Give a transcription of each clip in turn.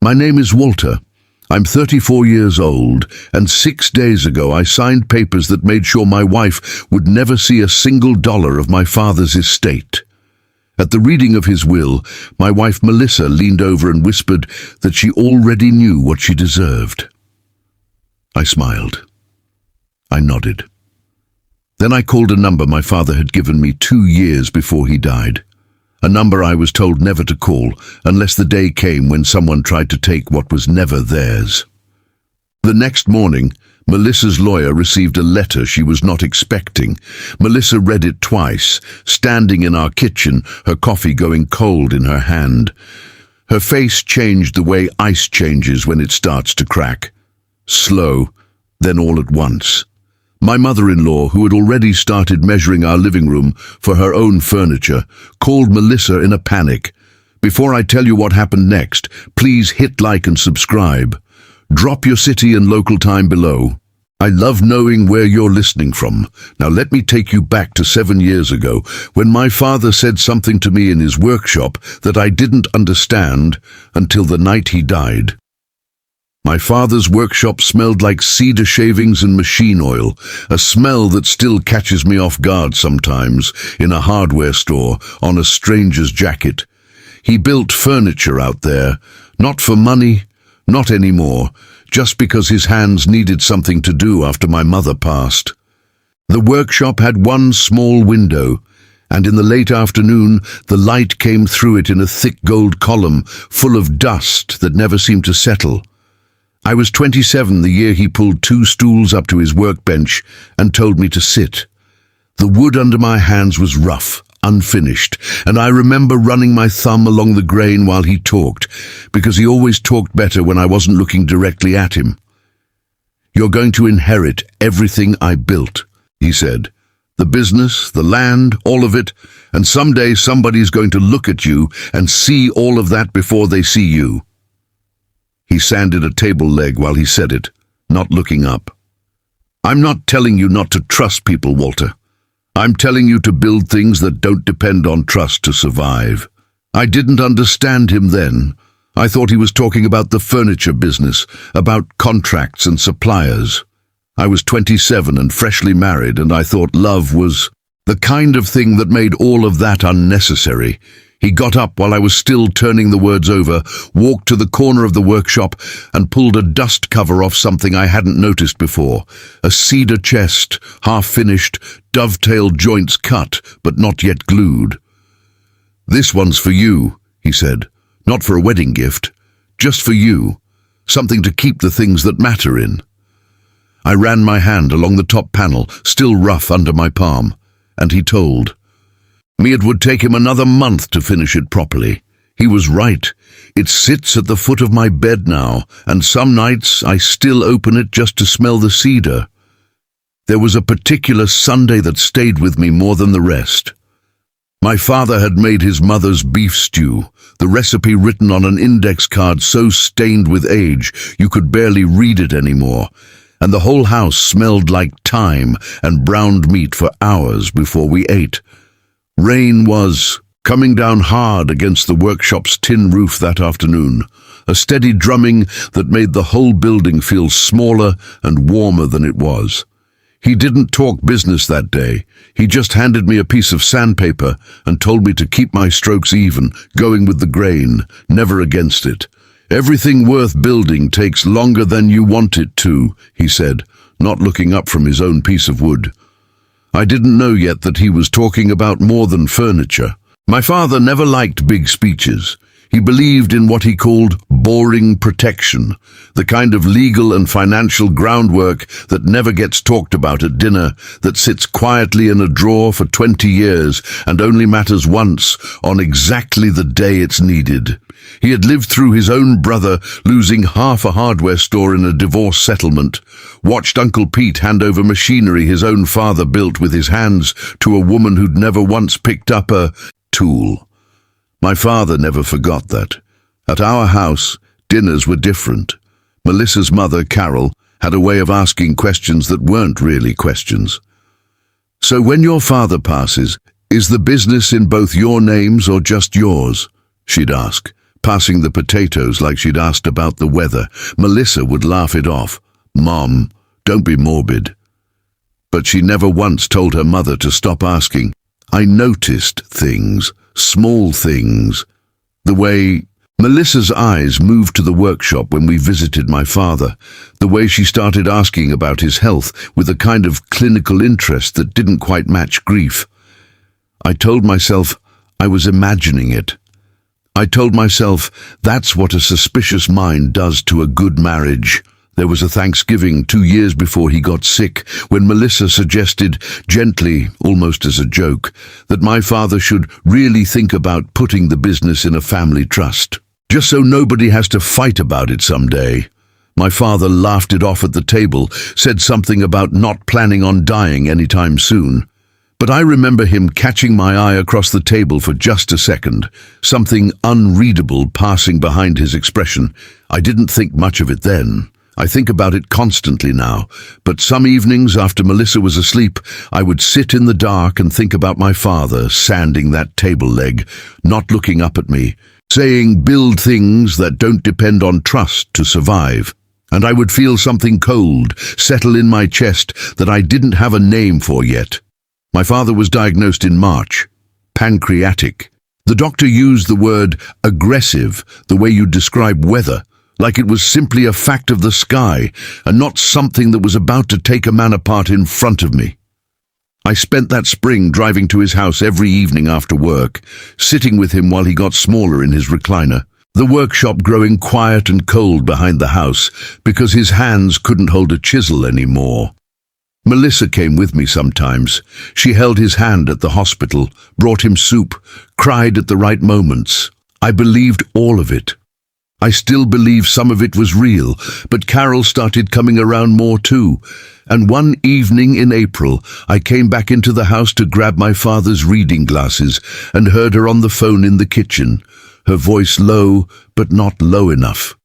My name is Walter. I'm 34 years old, and 6 days ago I signed papers that made sure my wife would never see a single dollar of my father's estate. At the reading of his will, my wife Melissa leaned over and whispered that she already knew what she deserved. I smiled. I nodded. Then I called a number my father had given me 2 years before he died. A number I was told never to call unless the day came when someone tried to take what was never theirs. The next morning, Melissa's lawyer received a letter she was not expecting. Melissa read it twice, standing in our kitchen, her coffee going cold in her hand. Her face changed the way ice changes when it starts to crack. Slow, then all at once. My mother-in-law, who had already started measuring our living room for her own furniture, called Melissa in a panic. Before I tell you what happened next, please hit like and subscribe. Drop your city and local time below. I love knowing where you're listening from. Now let me take you back to 7 years ago, when my father said something to me in his workshop that I didn't understand until the night he died. My father's workshop smelled like cedar shavings and machine oil, a smell that still catches me off guard sometimes in a hardware store on a stranger's jacket. He built furniture out there, not for money, not anymore, just because his hands needed something to do after my mother passed. The workshop had one small window, and in the late afternoon the light came through it in a thick gold column full of dust that never seemed to settle. I was 27 the year he pulled 2 stools up to his workbench and told me to sit. The wood under my hands was rough, unfinished, and I remember running my thumb along the grain while he talked, because he always talked better when I wasn't looking directly at him. "You're going to inherit everything I built," he said. "The business, the land, all of it, and someday somebody's going to look at you and see all of that before they see you." He sanded a table leg while he said it, not looking up. "I'm not telling you not to trust people, Walter. I'm telling you to build things that don't depend on trust to survive." I didn't understand him then. I thought he was talking about the furniture business, about contracts and suppliers. I was 27 and freshly married, and I thought love was the kind of thing that made all of that unnecessary. He got up while I was still turning the words over, walked to the corner of the workshop, and pulled a dust cover off something I hadn't noticed before. A cedar chest, half-finished, dovetail joints cut, but not yet glued. "This one's for you," he said. "Not for a wedding gift. Just for you. Something to keep the things that matter in." I ran my hand along the top panel, still rough under my palm, and he told me it would take him another month to finish it properly. He was right. It sits at the foot of my bed now, and some nights I still open it just to smell the cedar. There was a particular Sunday that stayed with me more than the rest. My father had made his mother's beef stew, the recipe written on an index card so stained with age you could barely read it anymore, and the whole house smelled like thyme and browned meat for hours before we ate. Rain was coming down hard against the workshop's tin roof that afternoon, a steady drumming that made the whole building feel smaller and warmer than it was. He didn't talk business that day. He just handed me a piece of sandpaper and told me to keep my strokes even, going with the grain, never against it. "Everything worth building takes longer than you want it to," he said, not looking up from his own piece of wood. I didn't know yet that he was talking about more than furniture. My father never liked big speeches. He believed in what he called boring protection, the kind of legal and financial groundwork that never gets talked about at dinner, that sits quietly in a drawer for 20 years and only matters once, on exactly the day it's needed. He had lived through his own brother losing half a hardware store in a divorce settlement, watched Uncle Pete hand over machinery his own father built with his hands to a woman who'd never once picked up a tool. My father never forgot that. At our house, dinners were different. Melissa's mother, Carol, had a way of asking questions that weren't really questions. "So when your father passes, is the business in both your names or just yours?" she'd ask, passing the potatoes like she'd asked about the weather. Melissa would laugh it off. "Mom, don't be morbid." But she never once told her mother to stop asking. I noticed things, small things. The way Melissa's eyes moved to the workshop when we visited my father, the way she started asking about his health with a kind of clinical interest that didn't quite match grief. I told myself I was imagining it. I told myself that's what a suspicious mind does to a good marriage. There was a Thanksgiving 2 years before he got sick when Melissa suggested, gently, almost as a joke, that my father should really think about putting the business in a family trust, just so nobody has to fight about it someday. My father laughed it off at the table, said something about not planning on dying anytime soon. But I remember him catching my eye across the table for just a second, something unreadable passing behind his expression. I didn't think much of it then. I think about it constantly now, but some evenings after Melissa was asleep, I would sit in the dark and think about my father sanding that table leg, not looking up at me, saying build things that don't depend on trust to survive. And I would feel something cold settle in my chest that I didn't have a name for yet. My father was diagnosed in March. Pancreatic. The doctor used the word aggressive, the way you describe weather, like it was simply a fact of the sky and not something that was about to take a man apart in front of me. I spent that spring driving to his house every evening after work, sitting with him while he got smaller in his recliner, the workshop growing quiet and cold behind the house because his hands couldn't hold a chisel anymore. Melissa came with me sometimes. She held his hand at the hospital, brought him soup, cried at the right moments. I believed all of it. I still believe some of it was real, but Carol started coming around more too. And one evening in April, I came back into the house to grab my father's reading glasses and heard her on the phone in the kitchen, her voice low, but not low enough.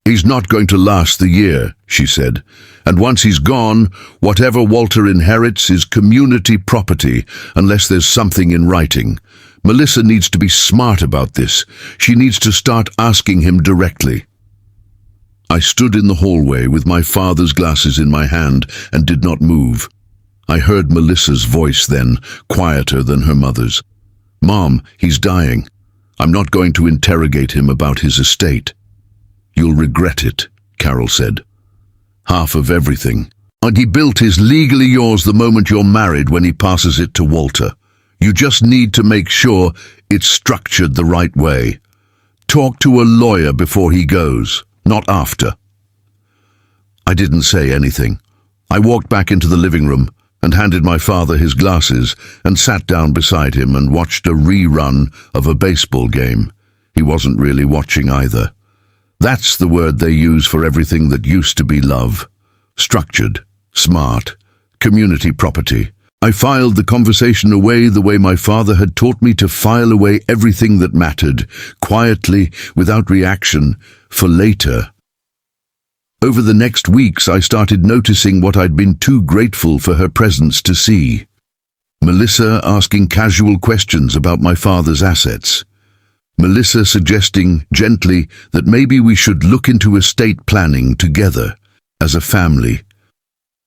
"He's not going to last the year," she said, "and once he's gone, whatever Walter inherits is community property, unless there's something in writing. Melissa needs to be smart about this. She needs to start asking him directly." I stood in the hallway with my father's glasses in my hand and did not move. I heard Melissa's voice then, quieter than her mother's. "Mom, he's dying. I'm not going to interrogate him about his estate." "You'll regret it," Carol said. "Half of everything. And he built is legally yours the moment you're married when he passes it to Walter. You just need to make sure it's structured the right way. Talk to a lawyer before he goes, not after." I didn't say anything. I walked back into the living room and handed my father his glasses and sat down beside him and watched a rerun of a baseball game. He wasn't really watching either. That's the word they use for everything that used to be love. Structured, smart, community property. I filed the conversation away the way my father had taught me to file away everything that mattered, quietly, without reaction, for later. Over the next weeks, I started noticing what I'd been too grateful for her presence to see. Melissa asking casual questions about my father's assets. Melissa suggesting gently that maybe we should look into estate planning together, as a family.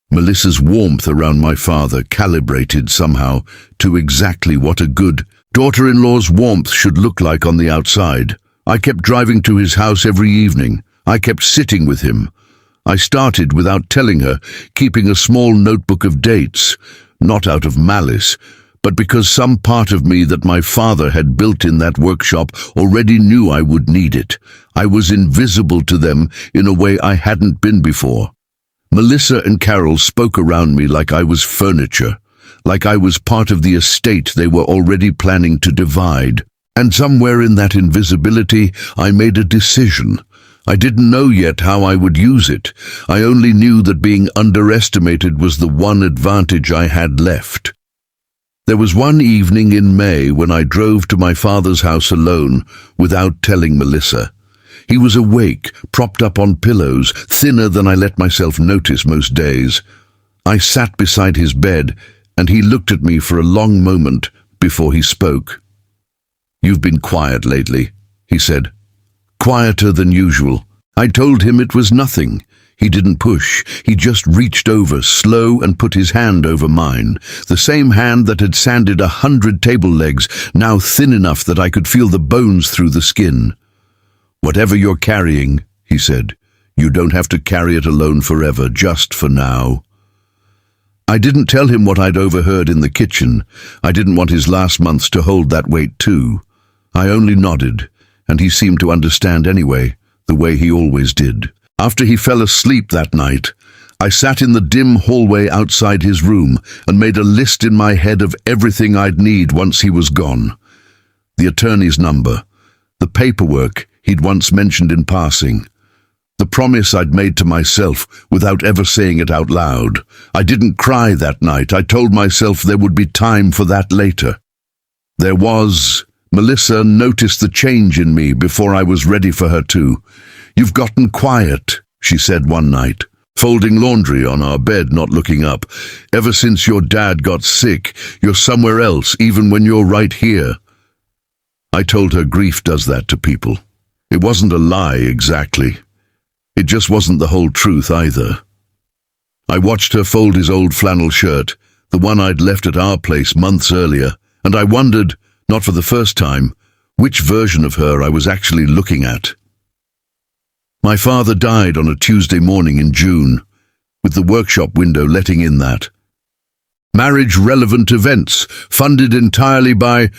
Melissa's warmth around my father calibrated somehow to exactly what a good daughter-in-law's warmth should look like on the outside. I kept driving to his house every evening. I kept sitting with him. I started, without telling her, keeping a small notebook of dates, not out of malice, but because some part of me that my father had built in that workshop already knew I would need it. I was invisible to them in a way I hadn't been before. Melissa and Carol spoke around me like I was furniture, like I was part of the estate they were already planning to divide. And somewhere in that invisibility, I made a decision. I didn't know yet how I would use it. I only knew that being underestimated was the one advantage I had left. There was one evening in May when I drove to my father's house alone, without telling Melissa. He was awake, propped up on pillows, thinner than I let myself notice most days. I sat beside his bed, and he looked at me for a long moment before he spoke. "You've been quiet lately," he said, quieter than usual. I told him it was nothing. He didn't push. He just reached over, slow, and put his hand over mine, the same hand that had sanded 100 table legs, now thin enough that I could feel the bones through the skin. Whatever you're carrying, he said, you don't have to carry it alone forever, just for now. I didn't tell him what I'd overheard in the kitchen. I didn't want his last months to hold that weight too. I only nodded, and he seemed to understand anyway, the way he always did. After he fell asleep that night, I sat in the dim hallway outside his room and made a list in my head of everything I'd need once he was gone. The attorney's number, the paperwork he'd once mentioned in passing, the promise I'd made to myself without ever saying it out loud. I didn't cry that night. I told myself there would be time for that later. There was. Melissa noticed the change in me before I was ready for her to. You've gotten quiet, she said one night, folding laundry on our bed, not looking up. Ever since your dad got sick, you're somewhere else, even when you're right here. I told her grief does that to people. It wasn't a lie, exactly. It just wasn't the whole truth either. I watched her fold his old flannel shirt, the one I'd left at our place months earlier, and I wondered, not for the first time, which version of her I was actually looking at. My father died on a Tuesday morning in June, with the workshop window letting in that. Marriage-relevant events, funded entirely by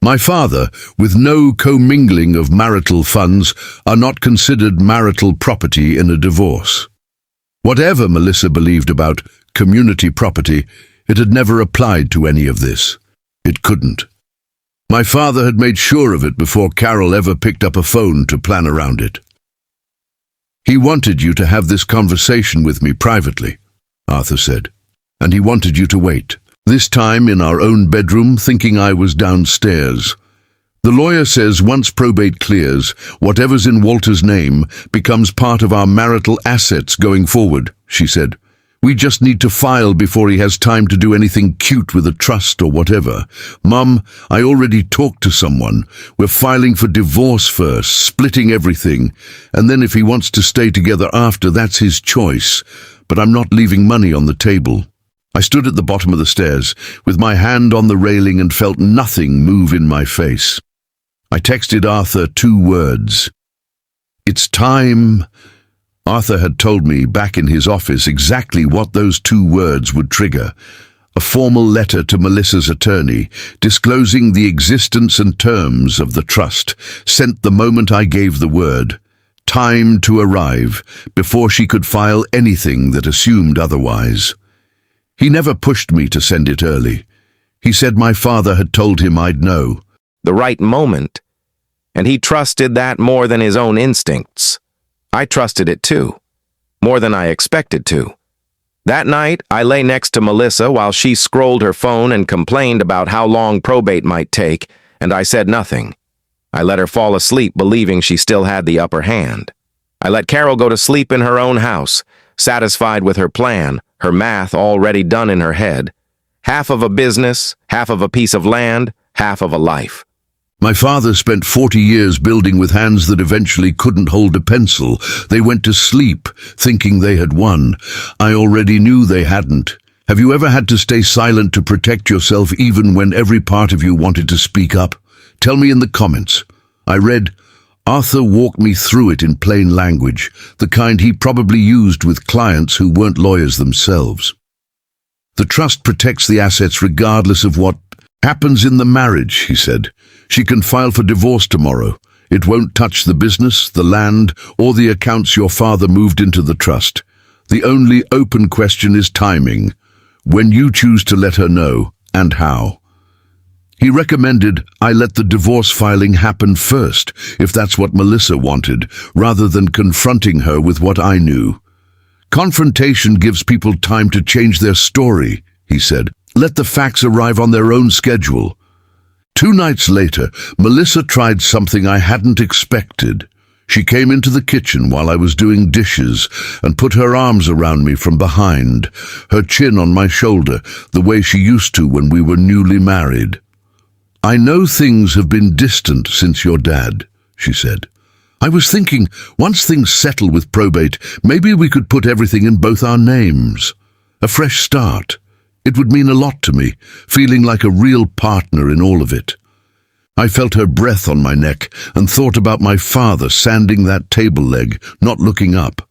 my father, with no commingling of marital funds, are not considered marital property in a divorce. Whatever Melissa believed about community property, it had never applied to any of this. It couldn't. My father had made sure of it before Carol ever picked up a phone to plan around it. He wanted you to have this conversation with me privately, Arthur said, and he wanted you to wait, this time in our own bedroom, thinking I was downstairs. The lawyer says once probate clears, whatever's in Walter's name becomes part of our marital assets going forward, she said. We just need to file before he has time to do anything cute with a trust or whatever. Mum, I already talked to someone. We're filing for divorce first, splitting everything, and then if he wants to stay together after, that's his choice. But I'm not leaving money on the table. I stood at the bottom of the stairs, with my hand on the railing, and felt nothing move in my face. I texted Arthur 2 words. It's time. Arthur had told me back in his office exactly what those 2 words would trigger. A formal letter to Melissa's attorney, disclosing the existence and terms of the trust, sent the moment I gave the word. Time to arrive, before she could file anything that assumed otherwise. He never pushed me to send it early. He said my father had told him I'd know. The right moment, and he trusted that more than his own instincts. I trusted it too, more than I expected to. That night, I lay next to Melissa while she scrolled her phone and complained about how long probate might take, and I said nothing. I let her fall asleep, believing she still had the upper hand. I let Carol go to sleep in her own house, satisfied with her plan, her math already done in her head. Half of a business, half of a piece of land, half of a life. My father spent 40 years building with hands that eventually couldn't hold a pencil. They went to sleep, thinking they had won. I already knew they hadn't. Have you ever had to stay silent to protect yourself even when every part of you wanted to speak up? Tell me in the comments. I read, Arthur walked me through it in plain language, the kind he probably used with clients who weren't lawyers themselves. The trust protects the assets regardless of what happens in the marriage, he said. She can file for divorce tomorrow. It won't touch the business, the land, or the accounts your father moved into the trust. The only open question is timing, when you choose to let her know, and how. He recommended I let the divorce filing happen first, if that's what Melissa wanted, rather than confronting her with what I knew. Confrontation gives people time to change their story, he said. Let the facts arrive on their own schedule. 2 nights later, Melissa tried something I hadn't expected. She came into the kitchen while I was doing dishes and put her arms around me from behind, her chin on my shoulder, the way she used to when we were newly married. I know things have been distant since your dad, she said. "I was thinking, once things settle with probate, maybe we could put everything in both our names. A fresh start. It would mean a lot to me, feeling like a real partner in all of it." I felt her breath on my neck and thought about my father sanding that table leg, not looking up.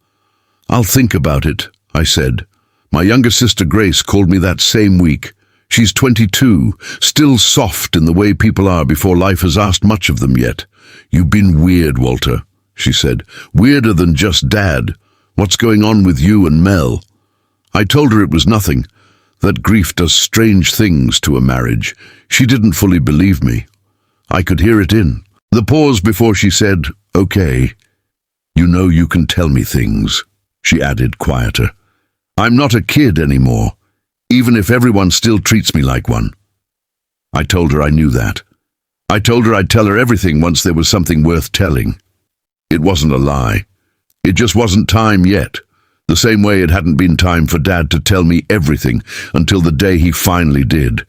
"I'll think about it," I said. My younger sister Grace called me that same week. She's 22, still soft in the way people are before life has asked much of them yet. "You've been weird, Walter," she said. "Weirder than just Dad. What's going on with you and Mel?" I told her it was nothing, that grief does strange things to a marriage. She didn't fully believe me. I could hear it in the pause before she said, "Okay. You know you can tell me things," she added, quieter. "I'm not a kid anymore, even if everyone still treats me like one." I told her I knew that. I told her I'd tell her everything once there was something worth telling. It wasn't a lie. It just wasn't time yet. The same way it hadn't been time for Dad to tell me everything until the day he finally did,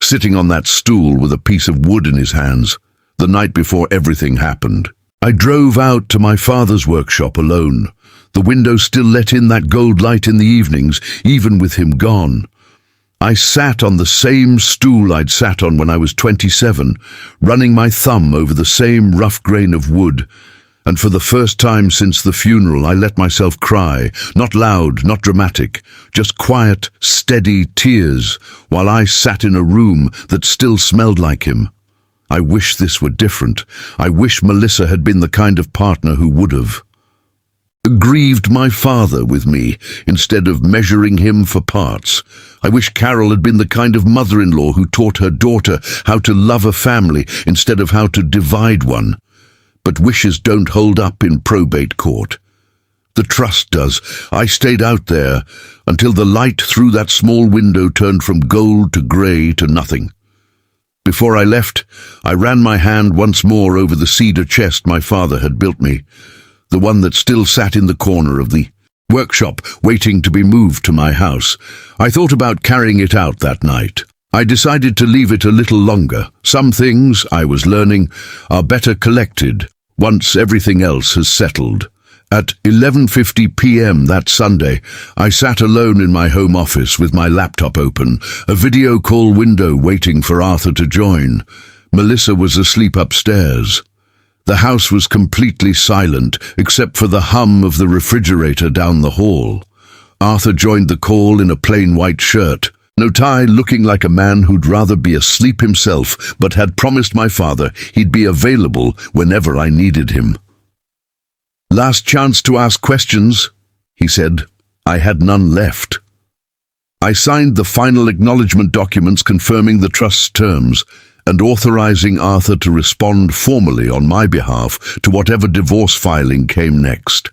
sitting on that stool with a piece of wood in his hands, the night before everything happened. I drove out to my father's workshop alone. The window still let in that gold light in the evenings, even with him gone. I sat on the same stool I'd sat on when I was 27, running my thumb over the same rough grain of wood, and for the first time since the funeral I let myself cry, not loud, not dramatic, just quiet, steady tears, while I sat in a room that still smelled like him. I wish this were different. I wish Melissa had been the kind of partner who would have grieved my father with me instead of measuring him for parts. I wish Carol had been the kind of mother-in-law who taught her daughter how to love a family instead of how to divide one. But wishes don't hold up in probate court. The trust does. I stayed out there until the light through that small window turned from gold to grey to nothing. Before I left, I ran my hand once more over the cedar chest my father had built me, the one that still sat in the corner of the workshop, waiting to be moved to my house. I thought about carrying it out that night. I decided to leave it a little longer. Some things, I was learning, are better collected once everything else has settled. At 11:50 p.m. that Sunday, I sat alone in my home office with my laptop open, a video call window waiting for Arthur to join. Melissa was asleep upstairs. The house was completely silent, except for the hum of the refrigerator down the hall. Arthur joined the call in a plain white shirt, no tie, looking like a man who'd rather be asleep himself, but had promised my father he'd be available whenever I needed him. "Last chance to ask questions," he said. I had none left. I signed the final acknowledgement documents confirming the trust's terms and authorizing Arthur to respond formally on my behalf to whatever divorce filing came next.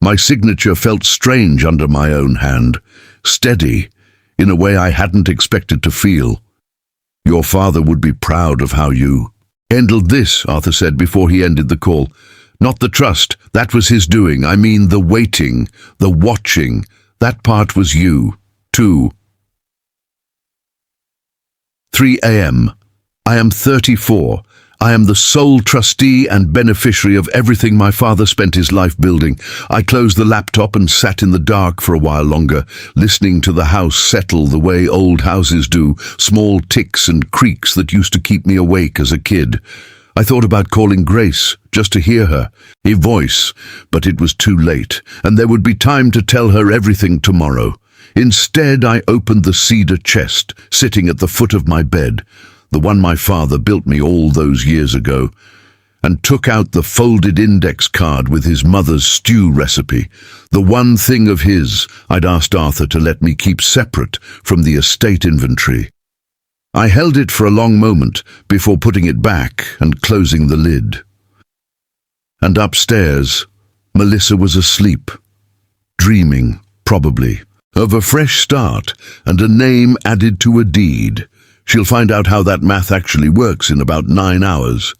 My signature felt strange under my own hand, steady, in a way I hadn't expected to feel. "Your father would be proud of how you handled this," Arthur said before he ended the call. "Not the trust, that was his doing. I mean the waiting, the watching. That part was you, too." 3 a.m. I am 34. I am the sole trustee and beneficiary of everything my father spent his life building. I closed the laptop and sat in the dark for a while longer, listening to the house settle the way old houses do, small ticks and creaks that used to keep me awake as a kid. I thought about calling Grace, just to hear her, a voice, but it was too late, and there would be time to tell her everything tomorrow. Instead, I opened the cedar chest, sitting at the foot of my bed, the one my father built me all those years ago, and took out the folded index card with his mother's stew recipe, the one thing of his I'd asked Arthur to let me keep separate from the estate inventory. I held it for a long moment before putting it back and closing the lid. And upstairs, Melissa was asleep, dreaming, probably, of a fresh start and a name added to a deed. She'll find out how that math actually works in about 9 hours.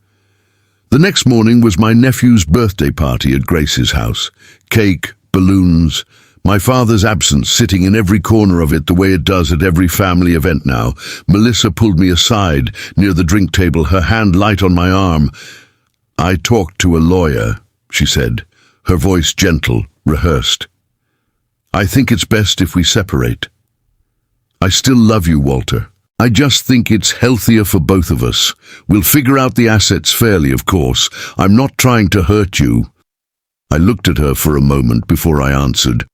The next morning was my nephew's birthday party at Grace's house. Cake, balloons, my father's absence sitting in every corner of it the way it does at every family event now. Melissa pulled me aside near the drink table, her hand light on my arm. I talked to a lawyer, she said, her voice gentle, rehearsed. I think it's best if we separate. I still love you, Walter. I just think it's healthier for both of us. We'll figure out the assets fairly, of course. I'm not trying to hurt you. I looked at her for a moment before I answered.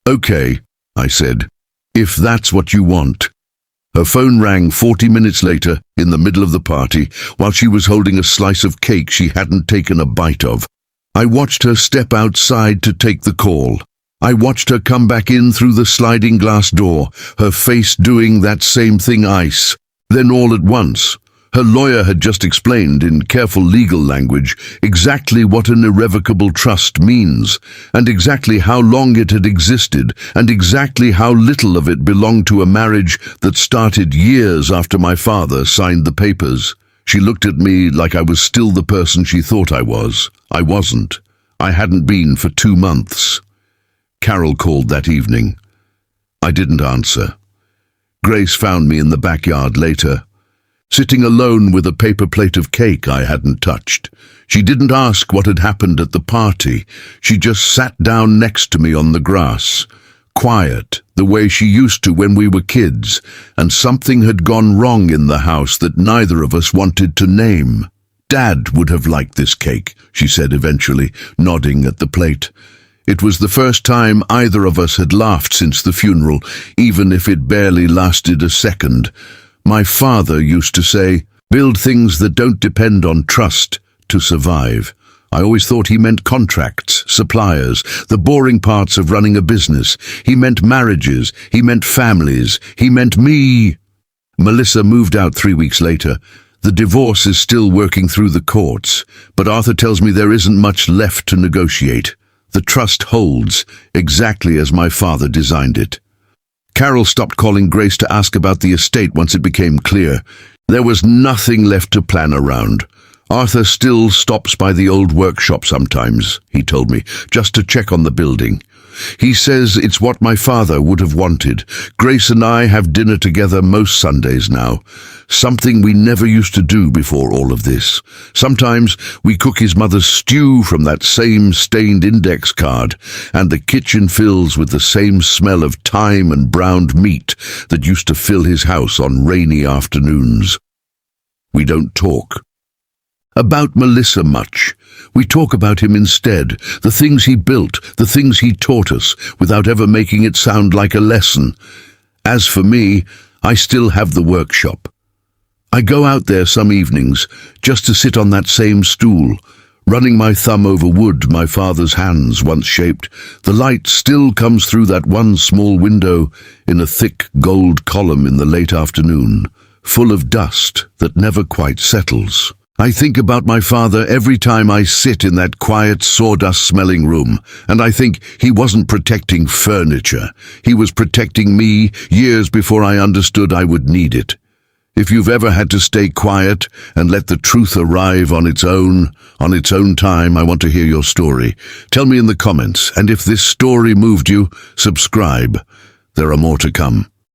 Okay, I said, if that's what you want. Her phone rang 40 minutes later, in the middle of the party, while she was holding a slice of cake she hadn't taken a bite of. I watched her step outside to take the call. I watched her come back in through the sliding glass door, her face doing that same thing ice. Then all at once, her lawyer had just explained in careful legal language exactly what an irrevocable trust means, and exactly how long it had existed, and exactly how little of it belonged to a marriage that started years after my father signed the papers. She looked at me like I was still the person she thought I was. I wasn't. I hadn't been for 2 months. Carol called that evening. I didn't answer. Grace found me in the backyard later, sitting alone with a paper plate of cake I hadn't touched. She didn't ask what had happened at the party. She just sat down next to me on the grass, quiet, the way she used to when we were kids, and something had gone wrong in the house that neither of us wanted to name. Dad would have liked this cake, she said eventually, nodding at the plate. It was the first time either of us had laughed since the funeral, even if it barely lasted a second. My father used to say, build things that don't depend on trust to survive. I always thought he meant contracts, suppliers, the boring parts of running a business. He meant marriages, he meant families, he meant me. Melissa moved out 3 weeks later. The divorce is still working through the courts, but Arthur tells me there isn't much left to negotiate. The trust holds, exactly as my father designed it. Carol stopped calling Grace to ask about the estate once it became clear. There was nothing left to plan around. Arthur still stops by the old workshop sometimes, he told me, just to check on the building. He says it's what my father would have wanted. Grace and I have dinner together most Sundays now, something we never used to do before all of this. Sometimes we cook his mother's stew from that same stained index card, and the kitchen fills with the same smell of thyme and browned meat that used to fill his house on rainy afternoons. We don't talk about Melissa much. We talk about him instead, the things he built, the things he taught us, without ever making it sound like a lesson. As for me, I still have the workshop. I go out there some evenings, just to sit on that same stool, running my thumb over wood my father's hands once shaped. The light still comes through that one small window in a thick gold column in the late afternoon, full of dust that never quite settles. I think about my father every time I sit in that quiet sawdust-smelling room, and I think he wasn't protecting furniture. He was protecting me years before I understood I would need it. If you've ever had to stay quiet and let the truth arrive on its own time, I want to hear your story. Tell me in the comments, and if this story moved you, subscribe. There are more to come.